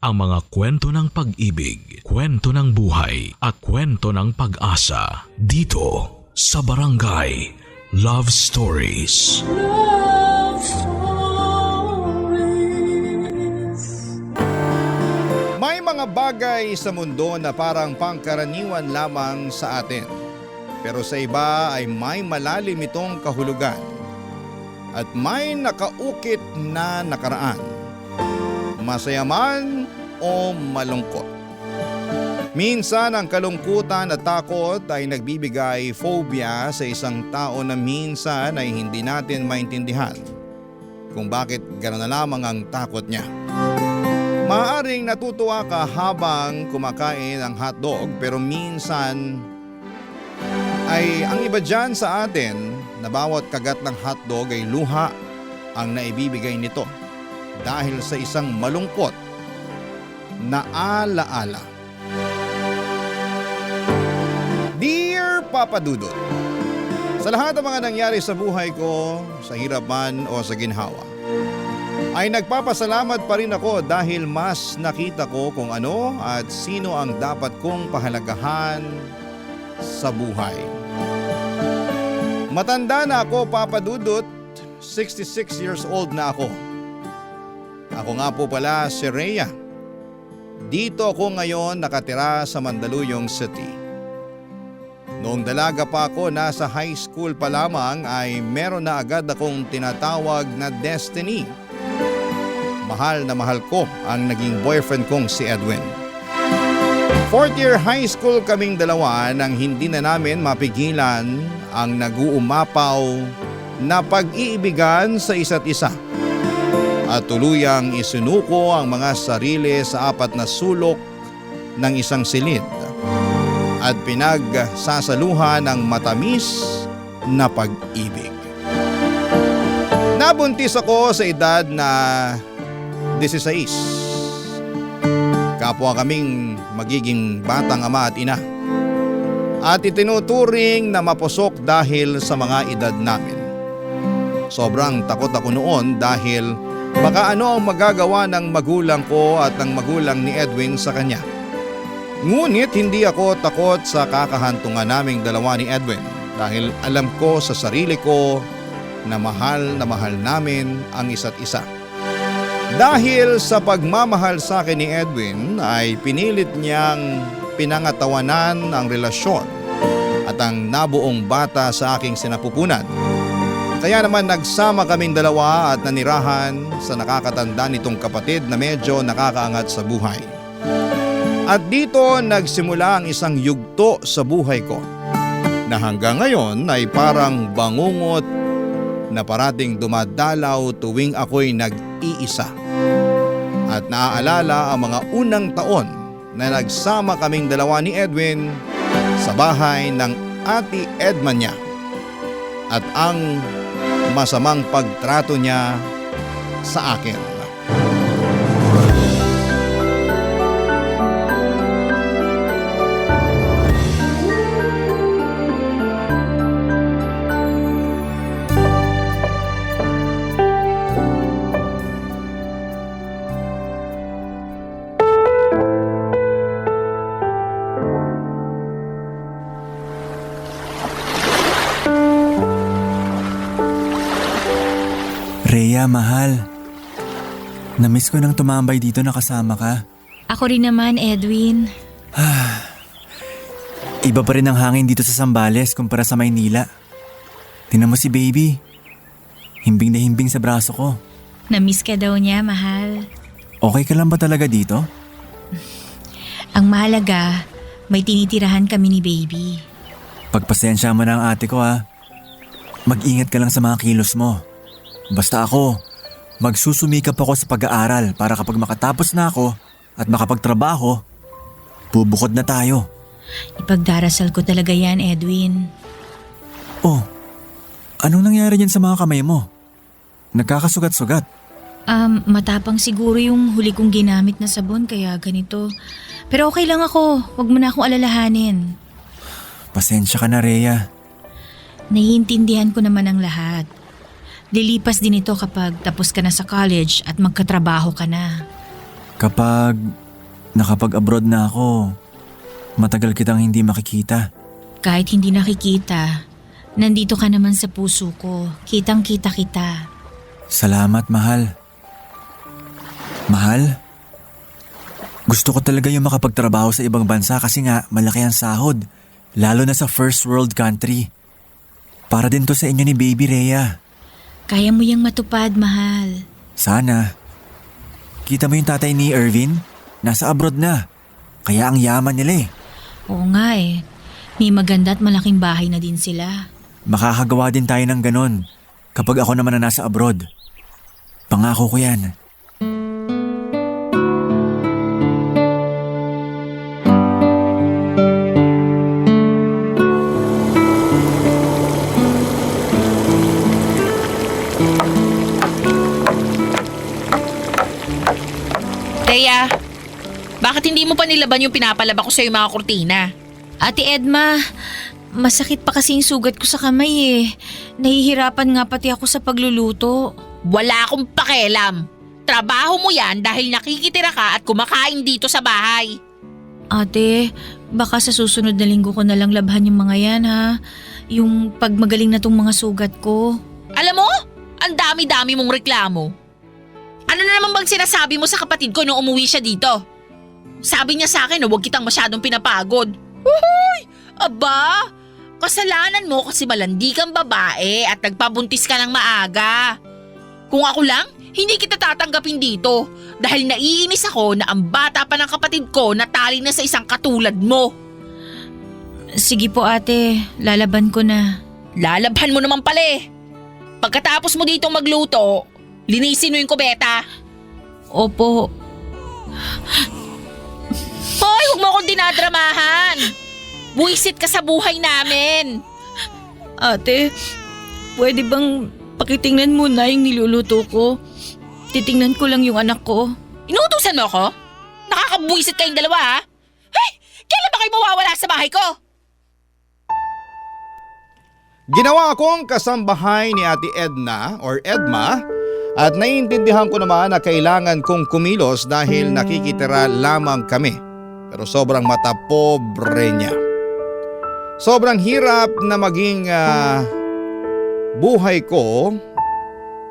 ang mga kwento ng pag-ibig, kwento ng buhay at kwento ng pag-asa dito sa Barangay Love Stories. Love Stories. May mga bagay sa mundo na parang pangkaraniwan lamang sa atin. Pero sa iba ay may malalim itong kahulugan at may nakaukit na nakaraan. Masaya man o malungkot. Minsan ang kalungkutan at takot ay nagbibigay phobia sa isang tao na minsan ay hindi natin maintindihan kung bakit gano'n na lamang ang takot niya. Maaaring natutuwa ka habang kumakain ng hotdog pero minsan ay ang iba dyan sa atin na bawat kagat ng hotdog ay luha ang naibibigay nito dahil sa isang malungkot na alaala. Dear Papa Dudut, sa lahat ng mga nangyari sa buhay ko, sa hirap man o sa ginhawa, ay nagpapasalamat pa rin ako dahil mas nakita ko kung ano at sino ang dapat kong pahalagahan sa buhay. Matanda na ako, Papa Dudut. 66 years old na ako. Ako nga po pala si Rhea. Dito ako ngayon nakatira sa Mandaluyong City. Noong dalaga pa ako, nasa high school pa lamang ay meron na agad akong tinatawag na destiny. Mahal na mahal ko ang naging boyfriend kong si Edwin. Fourth year high school kaming dalawa nang hindi na namin mapigilan ang nag-uumapaw na pag-iibigan sa isa't isa. At tuluyang isinuko ang mga sarili sa apat na sulok ng isang silid at pinagsasaluhan ng matamis na pag-ibig. Nabuntis ako sa edad na 16. Kapwa kaming magiging batang ama at ina. At itinuturing na mapusok dahil sa mga edad namin. Sobrang takot ako noon dahil baka ano ang magagawa ng magulang ko at ng magulang ni Edwin sa kanya. Ngunit hindi ako takot sa kakahantungan naming dalawa ni Edwin dahil alam ko sa sarili ko na mahal namin ang isa't isa. Dahil sa pagmamahal sa akin ni Edwin ay pinilit niyang pinangatawanan ang relasyon at ang nabuong bata sa aking sinapupunan. Kaya naman nagsama kaming dalawa at nanirahan sa nakakatanda nitong kapatid na medyo nakakaangat sa buhay. At dito nagsimula ang isang yugto sa buhay ko na hanggang ngayon ay parang bangungot na parating dumadalaw tuwing ako'y nag-iisa. At naaalala ang mga unang taon na nagsama kaming dalawa ni Edwin sa bahay ng Ate Edma niya at ang masamang pagtrato niya sa akin. Rhea, mahal. Namiss ko nang tumambay dito na kasama ka. Ako rin naman, Edwin. Iba pa rin ang hangin dito sa Zambales kumpara sa Maynila. Tingnan mo si baby. Himbing na himbing sa braso ko. Namiss ka daw niya, mahal. Okay ka lang ba talaga dito? Ang mahalaga, may tinitirahan kami ni baby. Pagpasensya mo na ang ate ko ha. Mag-ingat ka lang sa mga kilos mo. Basta ako, magsusumikap ako sa pag-aaral para kapag makatapos na ako at makapagtrabaho, bubukod na tayo. Ipagdarasal ko talaga yan, Edwin. Oh, anong nangyari dyan sa mga kamay mo? Nagkakasugat-sugat. Matapang siguro yung huli kong ginamit na sabon kaya ganito. Pero okay lang ako, wag mo na akong alalahanin. Pasensya ka na, Rhea. Naiintindihan ko naman ang lahat. Lilipas din ito kapag tapos ka na sa college at magkatrabaho ka na. Kapag nakapag-abroad na ako, matagal kitang hindi makikita. Kahit hindi nakikita, nandito ka naman sa puso ko. Kitang-kita kita. Salamat, mahal. Mahal? Gusto ko talaga yung makapagtrabaho sa ibang bansa kasi nga malaki ang sahod. Lalo na sa first world country. Para din to sa inyo ni Baby Rhea. Kaya mo yang matupad, mahal. Sana. Kita mo yung tatay ni Irvin? Nasa abroad na. Kaya ang yaman nila eh. Oo nga eh. May maganda at malaking bahay na din sila. Makakagawa din tayo ng ganon kapag ako naman na nasa abroad. Pangako ko yan. Rhea, bakit hindi mo pa nilaban yung pinapalaba ko sa mga kurtina? Ate Edma, masakit pa kasi yung sugat ko sa kamay eh. Nahihirapan nga pati ako sa pagluluto. Wala akong pakialam. Trabaho mo yan dahil nakikitira ka at kumakain dito sa bahay. Ate, baka sa susunod na linggo ko na lang labhan yung mga yan ha. Yung pagmagaling na tong mga sugat ko. Alam mo, ang dami-dami mong reklamo. Ano na naman bang sinasabi mo sa kapatid ko nung umuwi siya dito? Sabi niya sa akin na huwag kitang masyadong pinapagod. Uy! Aba! Kasalanan mo kasi malandi kang babae at nagpabuntis ka ng maaga. Kung ako lang, hindi kita tatanggapin dito dahil naiinis ako na ang bata pa ng kapatid ko natali na sa isang katulad mo. Sige po ate, lalaban ko na. Lalabhan mo naman pala eh. Pagkatapos mo dito magluto, linisin mo yung kubeta. Opo. Hoy, huwag mo akong dinadramahan. Buwisit ka sa buhay namin. Ate, pwede bang pakitingnan muna yung niluluto ko? Titingnan ko lang yung anak ko. Inuutusan mo ako? Nakakabuwisit kayong dalawa ha? Hey, kailan ba kayo mawawala sa bahay ko? Ginawa akong kasambahay ni Ate Edna or Edma at naiintindihan ko naman na kailangan kong kumilos dahil nakikitira lamang kami. Pero sobrang matapobre niya. Sobrang hirap na maging buhay ko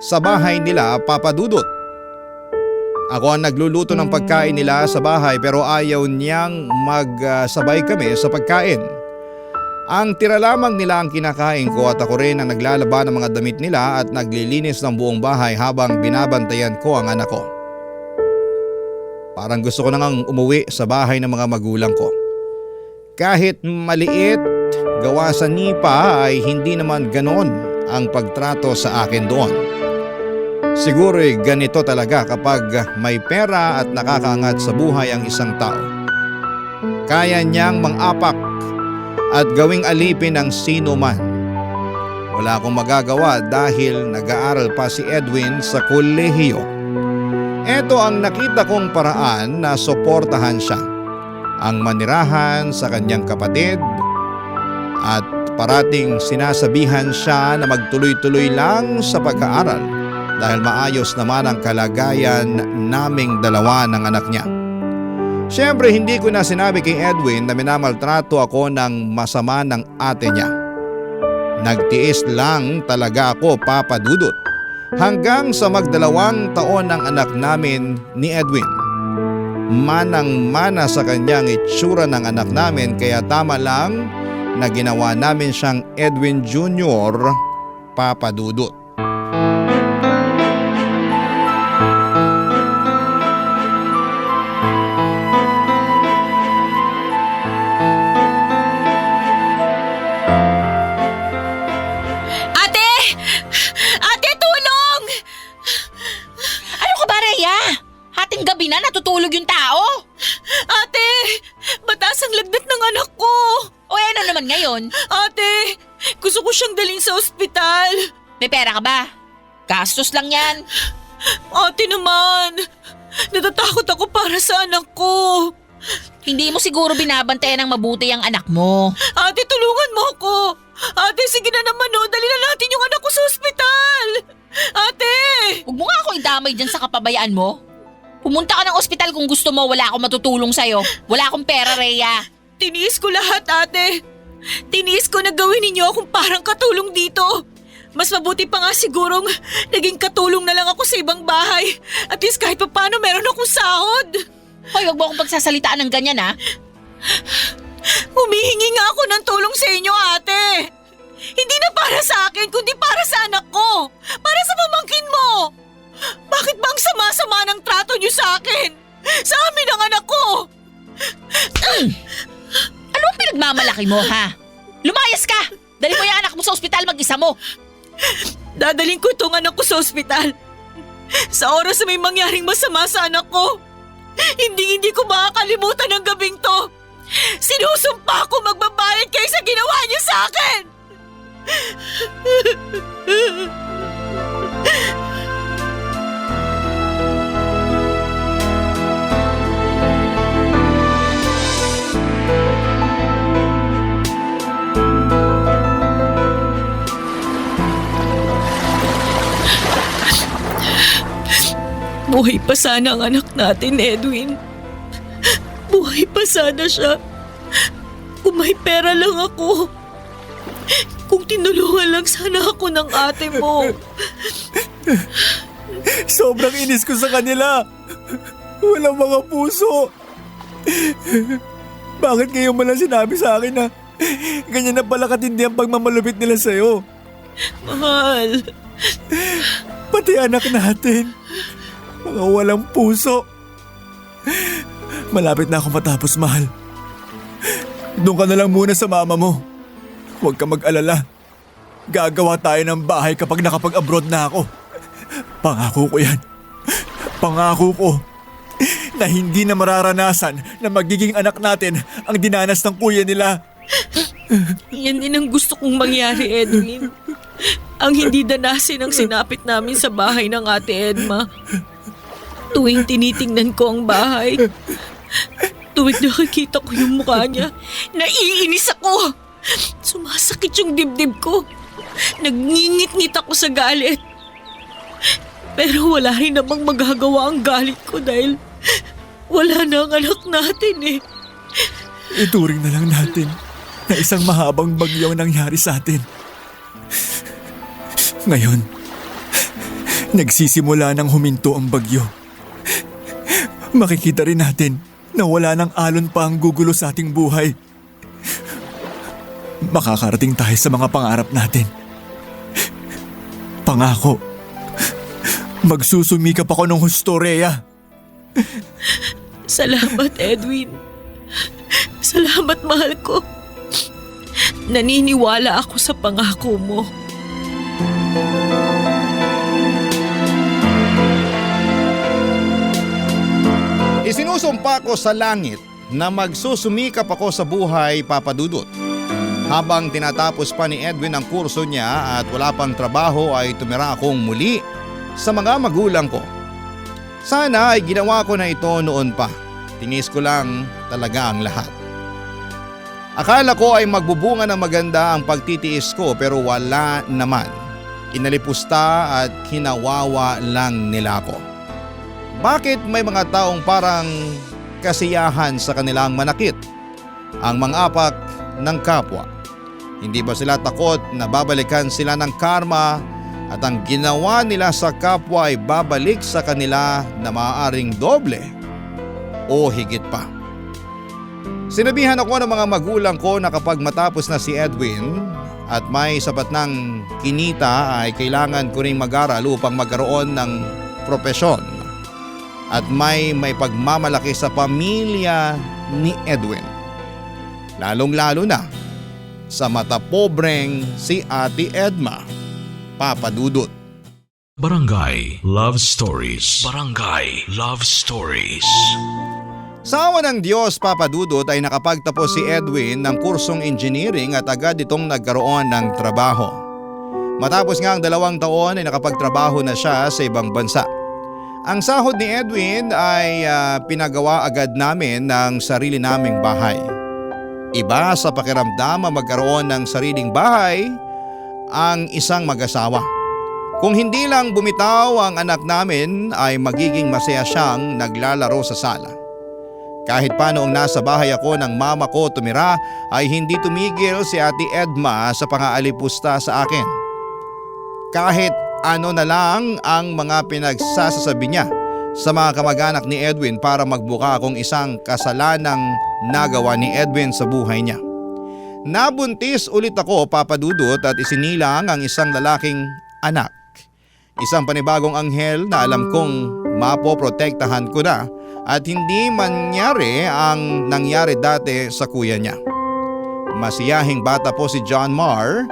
sa bahay nila, Papa Dudut. Ako ang nagluluto ng pagkain nila sa bahay pero ayaw niyang magsabay kami sa pagkain. Ang tira lamang nila ang kinakain ko at ako rin ang naglalaba ng mga damit nila at naglilinis ng buong bahay habang binabantayan ko ang anak ko. Parang gusto ko nang umuwi sa bahay ng mga magulang ko. Kahit maliit, gawa sa nipa ay hindi naman ganon ang pagtrato sa akin doon. Siguro'y ganito talaga kapag may pera at nakakaangat sa buhay ang isang tao. Kaya niyang mang-apak at gawing alipin ng sino man. Wala akong magagawa dahil nag-aaral pa si Edwin sa kolehiyo. Ito ang nakita kong paraan na suportahan siya. Ang manirahan sa kanyang kapatid at parating sinasabihan siya na magtuloy-tuloy lang sa pag-aaral dahil maayos naman ang kalagayan naming dalawa ng anak niya. Siyempre hindi ko na sinabi kay Edwin na minamaltrato ako ng masama ng ate niya. Nagtiis lang talaga ako, Papa Dudut, hanggang sa magdalawang taon ng anak namin ni Edwin. Manang-mana sa kanyang itsura ng anak namin kaya tama lang na ginawa namin siyang Edwin Jr., Papa Dudut. Gabi na natutulog yung tao. Ate, batas ang lagnat ng anak ko. O ano naman ngayon? Ate, gusto ko siyang dalhin sa ospital. May pera ka ba? Gastos lang yan. Ate naman, natatakot ako para sa anak ko. Hindi mo siguro binabantayan ng mabuti ang anak mo. Ate, tulungan mo ako. Ate, sige na naman dali na natin yung anak ko sa ospital. Ate! Huwag mo nga ako idamay dyan sa kapabayaan mo. Pumunta ka ng ospital kung gusto mo, wala akong matutulong sa'yo. Wala akong pera, Rhea. Tiniis ko lahat, ate. Tiniis ko na gawin ninyo akong parang katulong dito. Mas mabuti pa nga sigurong naging katulong na lang ako sa ibang bahay. At least kahit paano meron akong sahod. Hoy, wag mo akong pagsasalitaan ng ganyan, ha? Humihingi nga ako ng tulong sa inyo, ate. Hindi na para sa akin, kundi para sa anak ko. Para sa pamangkin mo. Bakit ba ang sama-sama ng trato niyo sa akin? Sa amin ang anak ko. Ano ang pinagmamalaki mo, ha? Lumayas ka! Dali mo yung anak mo sa ospital mag-isa mo. Dadaling ko itong anak ko sa ospital. Sa oras na may mangyaring masama sa anak ko, hindi ko makakalimutan ang gabing to. Sinusumpa ko magbabayad kayo sa ginawa niyo sa akin. Buhay pa sana ang anak natin, Edwin. Buhay pa sana siya. Kung may pera lang ako. Kung tinulungan lang sana ako ng ate mo. Sobrang inis ko sa kanila. Walang mga puso. Bakit ngayon mo lang sinabi sa akin na ganyan na pala katindi ang pagmamalupit nila sa'yo? Mahal. Pati anak natin. Mga walang puso. Malapit na ako matapos, mahal. Doon ka na lang muna sa mama mo. Huwag ka mag-alala. Gagawa tayo ng bahay kapag nakapag-abroad na ako. Pangako ko yan. Pangako ko na hindi na mararanasan na magiging anak natin ang dinanas ng kuya nila. Yan din ang gusto kong mangyari, Edwin. Ang hindi danasin ang sinapit namin sa bahay ng ate Edma. Tuwing tinitingnan ko ang bahay, tuwing nakikita ko yung mukha niya, naiinis ako. Sumasakit yung dibdib ko. Nagngingit-ngit ako sa galit. Pero wala rin namang magagawa ang galit ko dahil wala na ang anak natin eh. Ituring na lang natin na isang mahabang bagyo ang nangyari sa atin. Ngayon, nagsisimula nang huminto ang bagyo. Makikita rin natin na wala nang alon pa ang gugulo sa ating buhay. Makakarating tayo sa mga pangarap natin. Pangako, magsusumikap ako ng husto, Rhea. Salamat, Edwin. Salamat, mahal ko. Naniniwala ako sa pangako mo. Isinusumpa ko sa langit na magsusumikap ako sa buhay, Papa Dudut. Habang tinatapos pa ni Edwin ang kurso niya at wala pang trabaho ay tumira akong muli sa mga magulang ko. Sana ay ginawa ko na ito noon pa. Tinis ko lang talaga ang lahat. Akala ko ay magbubunga ng maganda ang pagtitiis ko pero wala naman. Inalipusta at kinawawa lang nila ako. Bakit may mga taong parang kasiyahan sa kanilang manakit? Ang mang-apak ng kapwa. Hindi ba sila takot na babalikan sila ng karma at ang ginawa nila sa kapwa ay babalik sa kanila na maaaring doble o higit pa? Sinabihan ako ng mga magulang ko na kapag matapos na si Edwin at may sapat ng kinita ay kailangan ko ring mag-aral upang magkaroon ng propesyon at may pagmamalaki sa pamilya ni Edwin. Lalong-lalo na sa mata pobreng si Ate Edma, Papa Dudut. Barangay Love Stories. Barangay Love Stories. Sa awa ng Diyos, Papa Dudut, ay nakapagtapos si Edwin ng kursong engineering at agad itong nagkaroon ng trabaho. Matapos nga ang 2 taon ay nakapagtrabaho na siya sa ibang bansa. Ang sahod ni Edwin ay pinagawa agad namin ng sarili naming bahay. Iba sa pakiramdam ang magkaroon ng sariling bahay ang isang mag-asawa. Kung hindi lang bumitaw ang anak namin ay magiging masaya siyang naglalaro sa sala. Kahit pa noong nasa bahay ako ng mama ko tumira ay hindi tumigil si Ate Edma sa pangaalipusta sa akin. Kahit ano na lang ang mga pinagsasasabi niya sa mga kamag-anak ni Edwin para magbuka akong isang kasalanang nagawa ni Edwin sa buhay niya. Nabuntis ulit ako, Papa Dudut, at isinilang ang isang lalaking anak. Isang panibagong anghel na alam kong mapoprotektahan ko na at hindi mangyari ang nangyari dati sa kuya niya. Masiyahing bata po si John Marr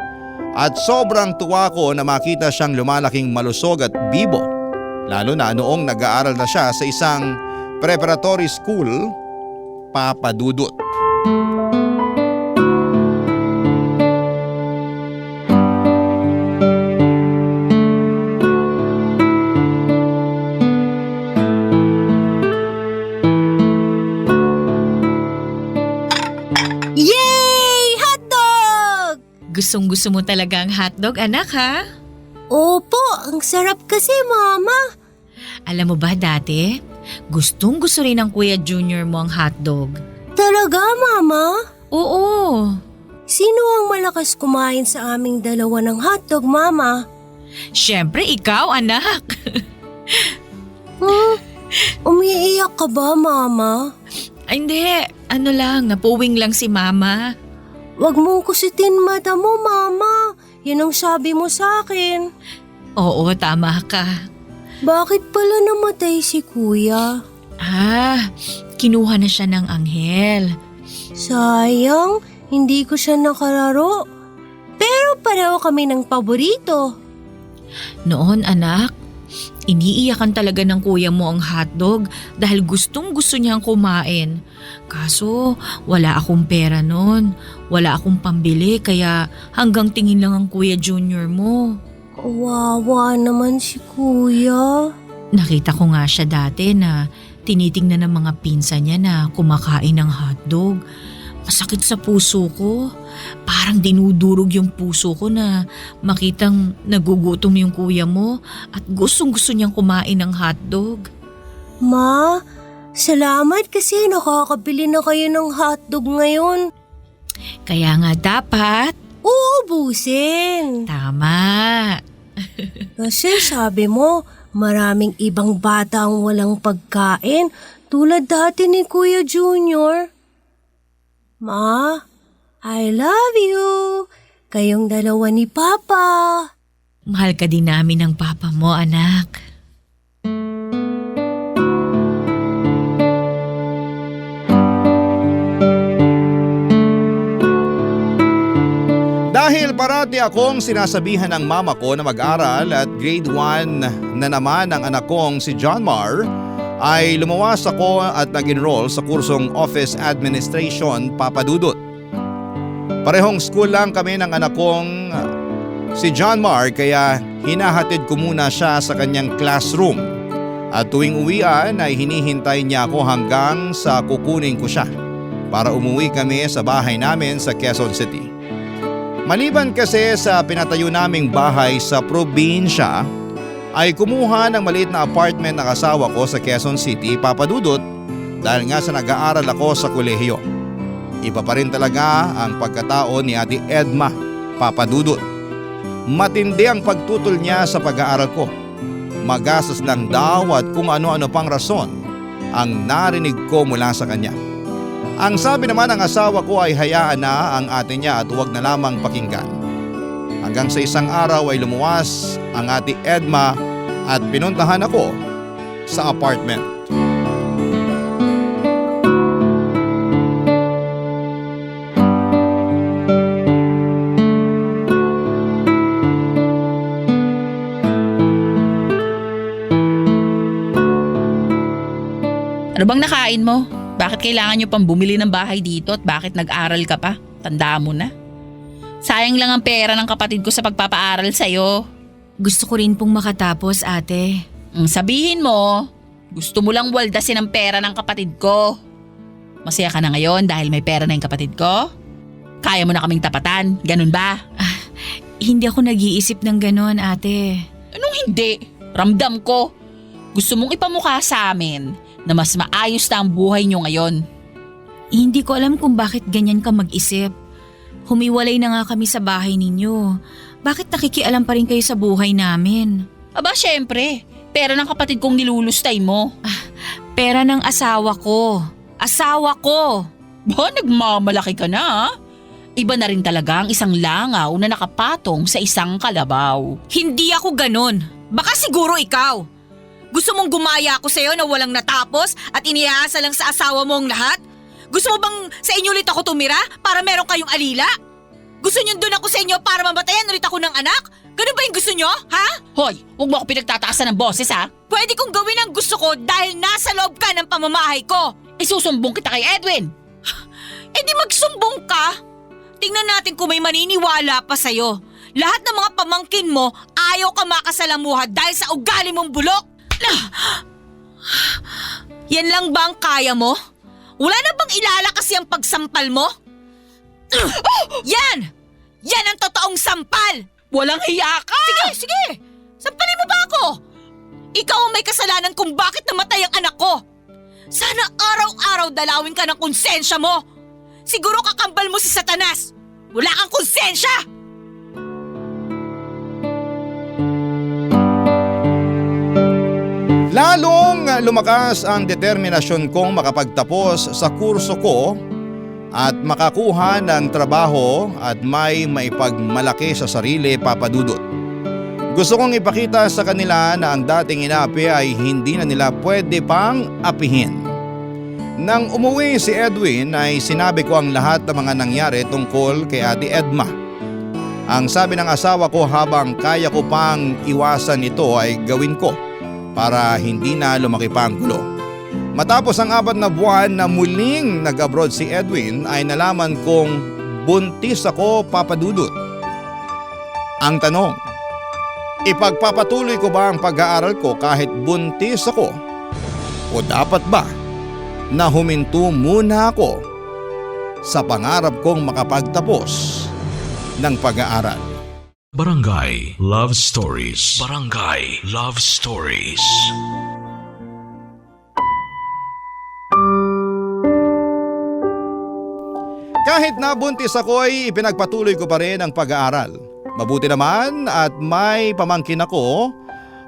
at sobrang tuwa ko na makita siyang lumalaking malusog at bibo. Lalo na noong nag-aaral na siya sa isang preparatory school, Papa Dudut. Gustong-gusto mo talaga ang hotdog, anak, ha? Opo, ang sarap kasi, Mama. Alam mo ba dati, gustong-gusto rin ng Kuya Junior mo ang hotdog. Talaga, Mama? Oo. Sino ang malakas kumain sa aming dalawa ng hotdog, Mama? Siyempre, ikaw, anak. Umiiyak ka ba, Mama? Ay, hindi. Ano lang, napuwing lang si Mama. Huwag mong kusitin mata mo, Mama. Yan ang sabi mo sa akin. Oo, tama ka. Bakit pala namatay si Kuya? Kinuha na siya ng anghel. Sayang, hindi ko siya nakalaro. Pero pareho kami ng paborito. Noon, anak, iniiyakan talaga ng kuya mo ang hotdog dahil gustong-gusto niyang kumain. Kaso wala akong pera noon. Wala akong pambili kaya hanggang tingin lang ang Kuya Junior mo. Kawawa naman si Kuya. Nakita ko nga siya dati na tinitingnan ng mga pinsan niya na kumakain ng hotdog. Masakit sa puso ko. Parang dinudurog yung puso ko na makitang nagugutom yung kuya mo at gustong-gusto niyang kumain ng hotdog. Ma, salamat kasi nakakabili na kayo ng hotdog ngayon. Kaya nga dapat, Uubusin. tama. Kasi sabi mo, maraming ibang bata ang walang pagkain tulad dati ni Kuya Junior. Ma, I love you. Kayong dalawa ni Papa. Mahal ka din namin ng papa mo, anak. Dahil parati akong sinasabihan ng mama ko na mag-aral at grade 1 na naman ang anak kong si John Marr, ay lumawas ako at nag-enroll sa kursong Office Administration, Papa Dudut. Parehong school lang kami ng anak kong si John Marr kaya hinahatid ko muna siya sa kanyang classroom. At tuwing uwian ay hinihintay niya ako hanggang sa kukunin ko siya para umuwi kami sa bahay namin sa Quezon City. Maliban kasi sa pinatayo naming bahay sa probinsya, ay kumuha ng maliit na apartment ng asawa ko sa Quezon City, Papa Dudut, dahil nga sa nag-aaral ako sa kolehiyo. Iba pa rin talaga ang pagkatao ni Ate Edma, Papa Dudut. Matindi ang pagtutol niya sa pag-aaral ko. Magastos lang daw at kung ano-ano pang rason ang narinig ko mula sa kanya. Ang sabi naman ng asawa ko ay hayaan na ang ate niya at huwag na lamang pakinggan. Hanggang sa isang araw ay lumuwas ang Ate Edma at pinuntahan ako sa apartment. Ano bang nakain mo? Bakit kailangan nyo pang bumili ng bahay dito at bakit nag-aral ka pa? Tanda mo na. Sayang lang ang pera ng kapatid ko sa pagpapaaral sa'yo. Gusto ko rin pong makatapos, ate. Sabihin mo, gusto mo lang waldasin ang pera ng kapatid ko. Masaya ka na ngayon dahil may pera na yung kapatid ko? Kaya mo na kaming tapatan, ganun ba? Hindi ako nag-iisip ng ganon, ate. Ano hindi? Ramdam ko. Gusto mong ipamukha sa amin na mas maayos na ang buhay nyo ngayon. Hindi ko alam kung bakit ganyan ka mag-isip. Humiwalay na nga kami sa bahay ninyo. Bakit nakikialam pa rin kayo sa buhay namin? Aba, syempre. Pera ng kapatid kong nilulustay mo. Pera ng asawa ko. Asawa ko! Ba, nagmamalaki ka na ha? Iba na rin talaga ang isang langaw na nakapatong sa isang kalabaw. Hindi ako ganon. Baka siguro ikaw. Gusto mong gumaya ako sa'yo na walang natapos at inihaasa lang sa asawa mo ang lahat? Gusto mo bang sa inyo ulit ako tumira para meron kayong alila? Gusto niyo doon ako sa inyo para mamatayan ulit ako ng anak? Ganun ba yung gusto niyo, ha? Hoy, huwag mo ako pinagtataasan ng boses ha? Pwede kong gawin ang gusto ko dahil nasa loob ka ng pamamahay ko. Isusumbong kita kay Edwin. Eh di magsumbong ka. Tingnan natin kung may maniniwala pa sa'yo. Lahat ng mga pamangkin mo ayaw ka makasalamuha dahil sa ugali mong bulok. Yan lang ba ang kaya mo? Wala na bang ilalakas yung pagsampal mo? Yan! Yan ang totoong sampal! Walang hiya ka! Sige! Sampalin mo ba ako? Ikaw ang may kasalanan kung bakit namatay ang anak ko. Sana araw-araw dalawin ka ng konsensya mo. Siguro kakambal mo si Satanas. Wala kang konsensya! Lalong lumakas ang determinasyon kong makapagtapos sa kurso ko at makakuha ng trabaho at may maipagmalaki sa sarili, Papa Dudut. Gusto kong ipakita sa kanila na ang dating inaapi ay hindi na nila pwede pang apihin. Nang umuwi si Edwin ay sinabi ko ang lahat ng mga nangyari tungkol kay Ate Edma. Ang sabi ng asawa ko, habang kaya ko pang iwasan ito ay gawin ko para hindi na lumaki pa ang gulo. Matapos ang 4 na buwan na muling nag-abroad si Edwin ay nalaman kong buntis ako, Papa Dudut. Ang tanong, ipagpapatuloy ko ba ang pag-aaral ko kahit buntis ako? O dapat ba na huminto muna ako sa pangarap kong makapagtapos ng pag-aaral? Barangay Love Stories. Barangay Love Stories. Kahit nabuntis ako ay ipinagpatuloy ko pa rin ang pag-aaral. Mabuti naman at may pamangkin ako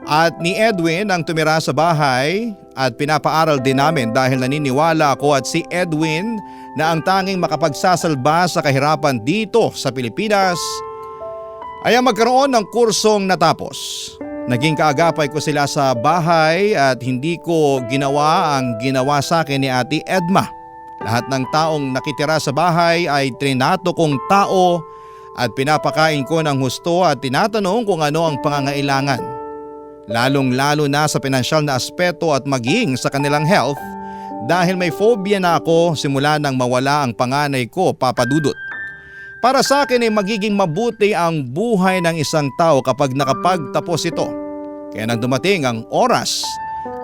at ni Edwin ang tumira sa bahay at pinapaaral din namin dahil naniniwala ako at si Edwin na ang tanging makapagsasalba sa kahirapan dito sa Pilipinas ay ang magkaroon ng kursong natapos. Naging kaagapay ko sila sa bahay at hindi ko ginawa ang ginawa sa akin ni Ate Edma. Lahat ng taong nakitira sa bahay ay trinato kong tao at pinapakain ko ng husto at tinatanong kung ano ang pangangailangan. Lalong-lalo na sa pinansyal na aspeto at maging sa kanilang health dahil may phobia na ako simula nang mawala ang panganay ko, Papa Dudut. Para sa akin ay magiging mabuti ang buhay ng isang tao kapag nakapagtapos ito. Kaya nang dumating ang oras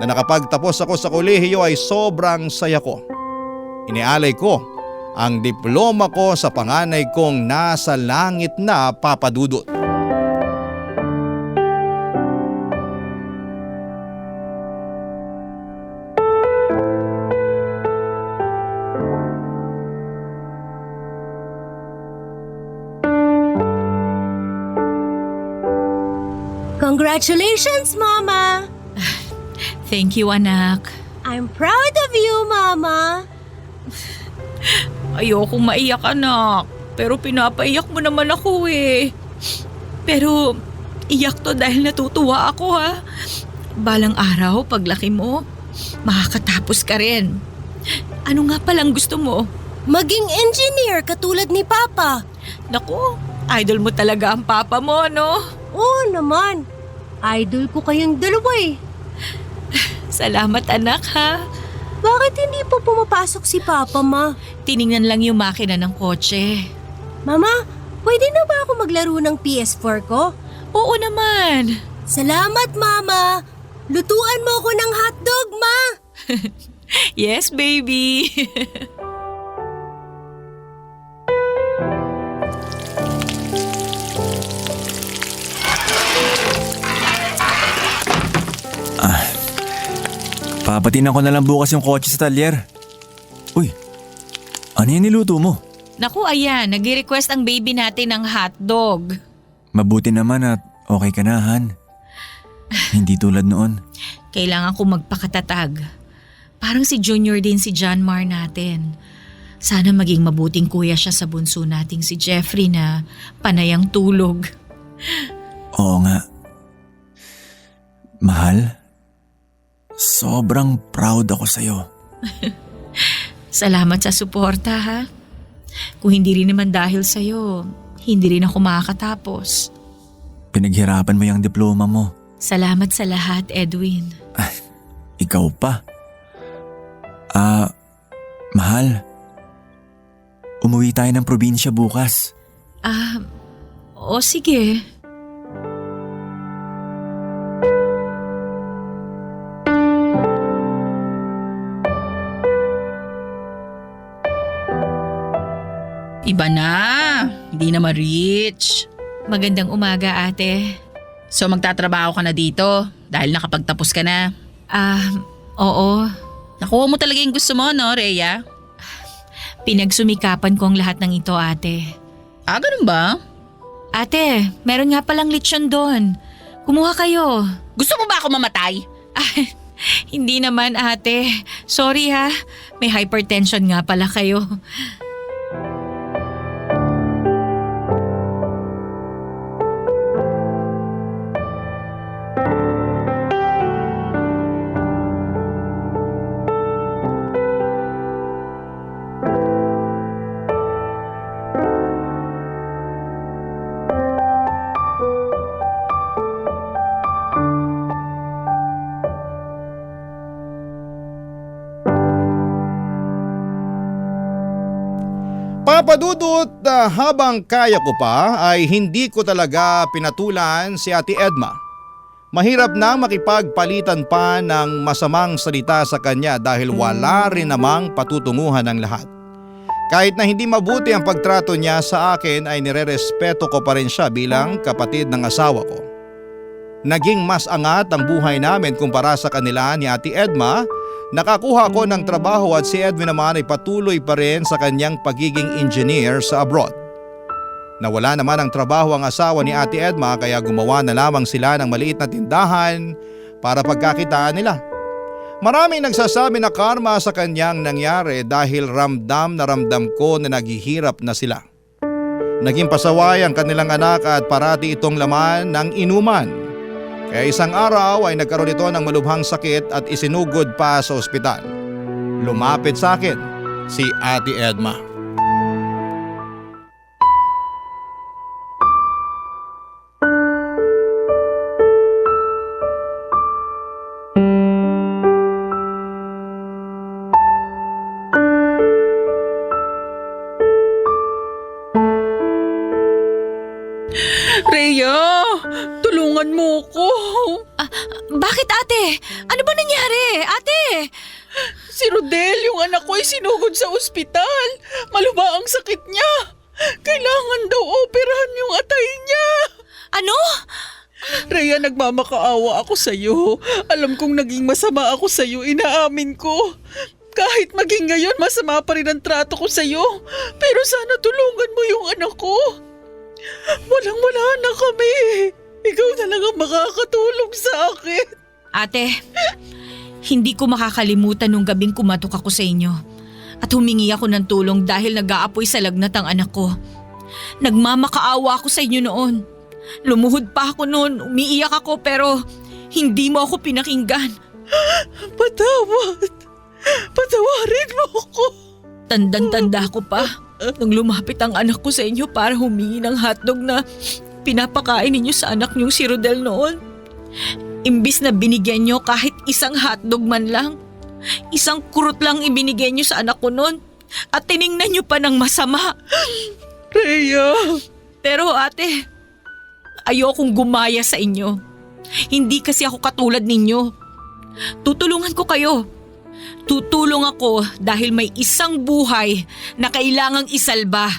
na nakapagtapos ako sa kolehiyo ay sobrang saya ko. Inialay ko ang diploma ko sa panganay kong nasa langit na, Papa Dudut. Congratulations, Mama! Thank you, anak. I'm proud of you, Mama! Ayokong maiyak, anak. Pero pinapaiyak mo naman ako eh. Pero iyak to dahil natutuwa ako, ha. Balang araw, paglaki mo, makakatapos ka rin. Ano nga palang gusto mo? Maging engineer katulad ni Papa. Naku, idol mo talaga ang papa mo, no? Oo naman. Idol ko kayong dalawa eh. Salamat, anak, ha. Bakit hindi po pumapasok si Papa, Ma? Tiningnan lang yung makina ng kotse. Mama, pwede na ba ako maglaro ng PS4 ko? Oo naman. Salamat, Mama! Lutuan mo ako ng hotdog, Ma! Yes, baby. Papatinan ko na lang bukas yung kotse sa talyer. Uy, ano yung niluto mo? Naku, ayan, nag-request ang baby natin ng hotdog. Mabuti naman at okay ka na, Han. Hindi tulad noon. Kailangan ko magpakatatag. Parang si Junior din si John Mar natin. Sana maging mabuting kuya siya sa bunso nating si Jeffrey na panayang tulog. Oo nga. Mahal, sobrang proud ako sa'yo. Salamat sa suporta, ha? Kung hindi rin naman dahil sa'yo, hindi rin ako makakatapos. Pinaghirapan mo yung diploma mo. Salamat sa lahat, Edwin. Ikaw pa. Mahal. Umuwi tayo ng probinsya bukas. O sige. Iba na. Hindi na ma-reach. Magandang umaga, ate. So magtatrabaho ka na dito dahil nakapagtapos ka na. Oo. Nakuha mo talaga yung gusto mo, no, Rhea? Pinagsumikapan ko ang lahat ng ito, ate. Ganun ba? Ate, meron nga palang lechon doon. Kumuha kayo. Gusto mo ba ako mamatay? Hindi naman, ate. Sorry ha. May hypertension nga pala kayo. Papadudot na habang kaya ko pa ay hindi ko talaga pinatulan si Ate Edma. Mahirap na makipagpalitan pa ng masamang salita sa kanya dahil wala rin namang patutunguhan ng lahat. Kahit na hindi mabuti ang pagtrato niya sa akin ay nirerespeto ko pa rin siya bilang kapatid ng asawa ko. Naging mas angat ang buhay namin kumpara sa kanila ni Ate Edma. Nakakuha ko ng trabaho at si Edwin naman ay patuloy pa rin sa kanyang pagiging engineer sa abroad. Nawala naman ang trabaho ang asawa ni Ate Edma kaya gumawa na lamang sila ng maliit na tindahan para pagkakitaan nila. Maraming nagsasabi na karma sa kanyang nangyari dahil ramdam na ramdam ko na naghihirap na sila. Naging pasaway ang kanilang anak at parati itong laman ng inuman. Kaya isang araw ay nagkaroon ito ng malubhang sakit at isinugod pa sa ospital. Lumapit sa akin si Ate Edma. Rhea, tulungan mo ko. Bakit, ate? Ano ba nangyari? Ate! Si Rodel, yung anak ko ay sinugod sa ospital. Malubha ang sakit niya. Kailangan daw operahan yung atay niya. Ano? Rhea, nagmamakaawa ako sa'yo. Alam kong naging masama ako sa'yo, inaamin ko. Kahit maging ngayon, masama pa rin ang trato ko sa'yo. Pero sana tulungan mo yung anak ko. Walang-wala na kami. Ikaw na lang ang makakatulong sa akin. Ate, hindi ko makakalimutan nung gabing kumatok ako sa inyo. At humingi ako ng tulong dahil nag-aapoy sa lagnat ang anak ko. Nagmamakaawa ako sa inyo noon. Lumuhod pa ako noon, umiiyak ako pero hindi mo ako pinakinggan. Patawarin mo ako. Tandang-tanda ko pa nung lumapit ang anak ko sa inyo para humingi ng hotdog na pinapakain ninyo sa anak niyong si Rodel noon. Imbis na binigyan niyo kahit isang hotdog man lang, isang kurot lang ibinigay niyo sa anak ko noon at tiningnan niyo pa ng masama. Rhea! Pero ate, ayokong gumaya sa inyo. Hindi kasi ako katulad ninyo. Tutulungan ko kayo. Tutulong ako dahil may isang buhay na kailangang isalba.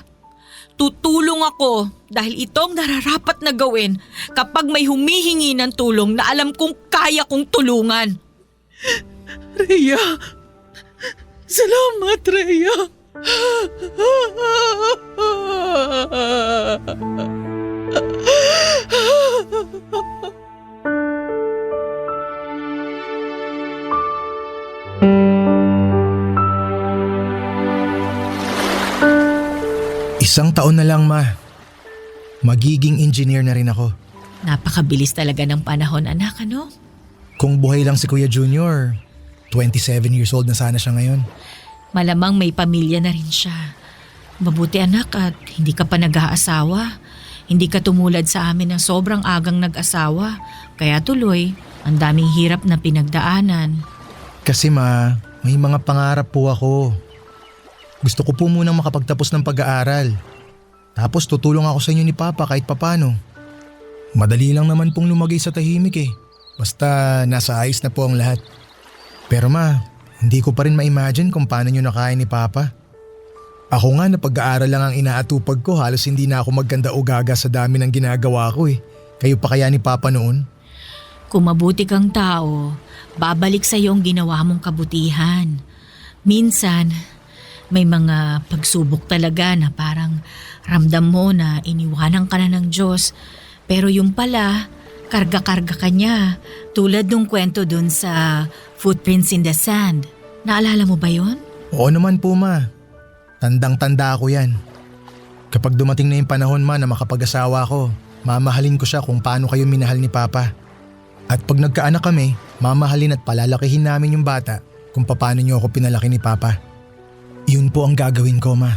Tutulong ako dahil itong nararapat na gawin kapag may humihingi ng tulong na alam kong kaya kong tulungan. Rhea! Salamat, Rhea! Isang taon na lang, Ma. Magiging engineer na rin ako. Napakabilis talaga ng panahon, anak, ano? Kung buhay lang si Kuya Junior, 27 years old na sana siya ngayon. Malamang may pamilya na rin siya. Mabuti anak at hindi ka pa nag-aasawa. Hindi ka tumulad sa amin na sobrang agang nag-asawa. Kaya tuloy, ang daming hirap na pinagdaanan. Kasi Ma, may mga pangarap po ako. Gusto ko po munang makapagtapos ng pag-aaral. Tapos tutulong ako sa inyo ni Papa kahit papano. Madali lang naman pong lumagay sa tahimik eh. Basta nasa ayos na po ang lahat. Pero Ma, hindi ko pa rin ma-imagine kung paano nyo nakain ni Papa. Ako nga na pag-aaral lang ang inaatupag ko, halos hindi na ako magkanda o gaga sa dami ng ginagawa ko eh. Kayo pa kaya ni Papa noon? Kung mabuti kang tao, babalik sa iyo ang ginawa mong kabutihan. Minsan, may mga pagsubok talaga na parang ramdam mo na iniwanan ka na ng Diyos. Pero yung pala, karga-karga ka niya. Tulad nung kwento dun sa Footprints in the Sand. Naalala mo ba yon? Oo naman po Ma. Tandang-tanda ako yan. Kapag dumating na yung panahon Ma na makapag-asawa ko, mamahalin ko siya kung paano kayo minahal ni Papa. At pag nagkaanak kami, mamahalin at palalakihin namin yung bata kung paano niyo ako pinalaki ni Papa. Yun po ang gagawin ko, Ma.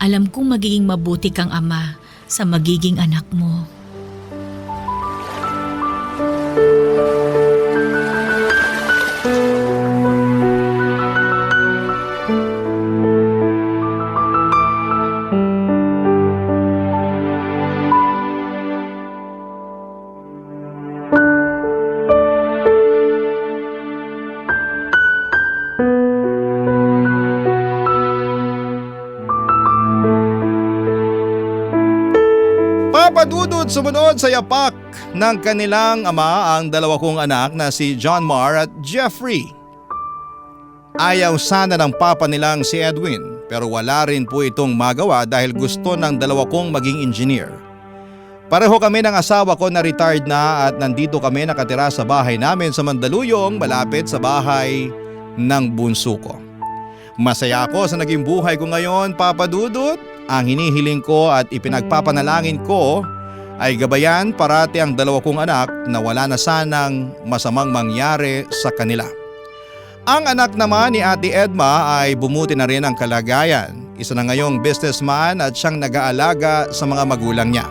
Alam kong magiging mabuti kang ama sa magiging anak mo. Papadudod sumunod sa yapak ng kanilang ama ang dalawa kong anak na si John Mar at Jeffrey. Ayaw sana ng papa nilang si Edwin pero wala rin po itong magawa dahil gusto ng dalawa kong maging engineer. Pareho kami ng asawa ko na retired na at nandito kami nakatira sa bahay namin sa Mandaluyong malapit sa bahay ng bunso ko. Masaya ako sa naging buhay ko ngayon, Papa Dudut. Ang hinihiling ko at ipinagpapanalangin ko ay gabayan parati ang dalawa kong anak na wala na sanang masamang mangyari sa kanila. Ang anak naman ni Ate Edma ay bumuti na rin ang kalagayan. Isa na ngayong businessman at siyang nag-aalaga sa mga magulang niya.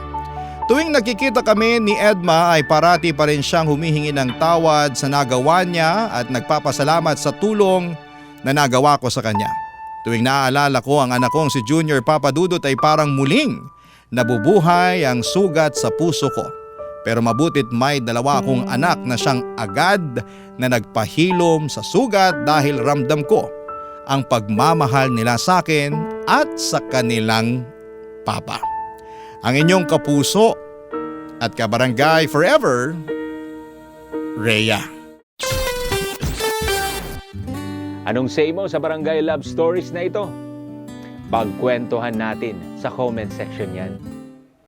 Tuwing nakikita kami ni Edma ay parati pa rin siyang humihingi ng tawad sa nagawa niya at nagpapasalamat sa tulong na nagawa ko sa kanya. Tuwing naaalala ko ang anak kong si Junior, Papa Dudut, ay parang muling nabubuhay ang sugat sa puso ko. Pero mabutit may dalawa akong anak na siyang agad na nagpahilom sa sugat dahil ramdam ko ang pagmamahal nila sa akin at sa kanilang papa. Ang inyong kapuso at kabarangay forever, Rhea. Anong say mo sa Barangay Love Stories na ito? Pagkwentuhan natin sa comment section yan.